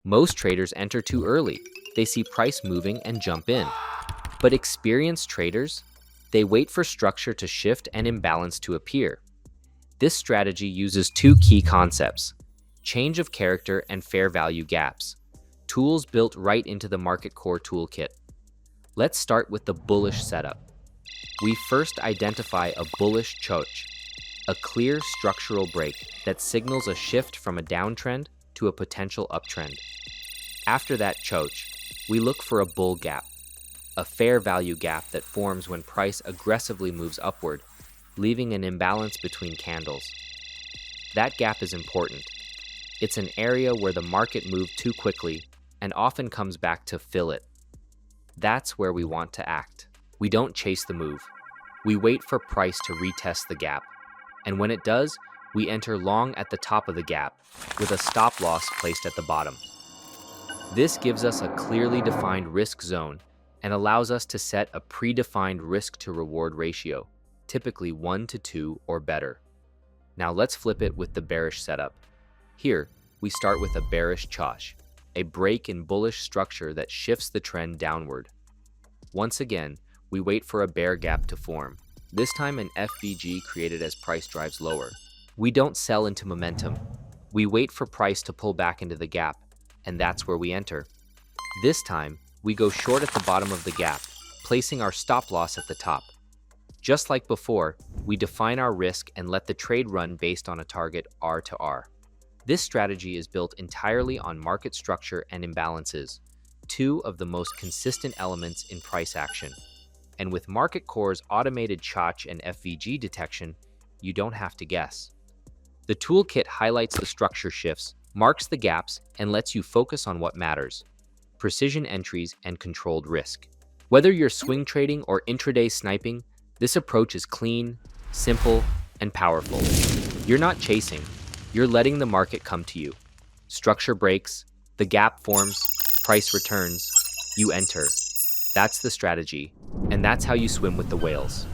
Most traders enter too early. They see price moving and jump in. But experienced traders, they wait for structure to shift and imbalance to appear. This strategy uses two key concepts: change of character and fair value gaps, tools built right into the Market Core Toolkit. Let's start with the bullish setup. We first identify a bullish CHoCH, a clear structural break that signals a shift from a downtrend to a potential uptrend. After that CHoCH, we look for a bull gap, a fair value gap that forms when price aggressively moves upward, leaving an imbalance between candles. That gap is important. It's an area where the market moved too quickly and often comes back to fill it. That's where we want to act. We don't chase the move. We wait for price to retest the gap. And when it does, we enter long at the top of the gap, with a stop loss placed at the bottom. This gives us a clearly defined risk zone and allows us to set a predefined risk-to-reward ratio, typically 1 to 2 or better. Now let's flip it with the bearish setup. Here, we start with a bearish CHoCH, a break in bullish structure that shifts the trend downward. Once again, we wait for a bear gap to form, this time an FVG created as price drives lower. We don't sell into momentum. We wait for price to pull back into the gap, and that's where we enter. This time, we go short at the bottom of the gap, placing our stop loss at the top. Just like before, we define our risk and let the trade run based on a target R to R. This strategy is built entirely on market structure and imbalances, two of the most consistent elements in price action. And with Market Core's automated CHoCH and FVG detection, you don't have to guess. The toolkit highlights the structure shifts, marks the gaps, and lets you focus on what matters: precision entries and controlled risk. Whether you're swing trading or intraday sniping, this approach is clean, simple, and powerful. You're not chasing, you're letting the market come to you. Structure breaks, the gap forms, price returns, you enter. That's the strategy, and that's how you swim with the whales.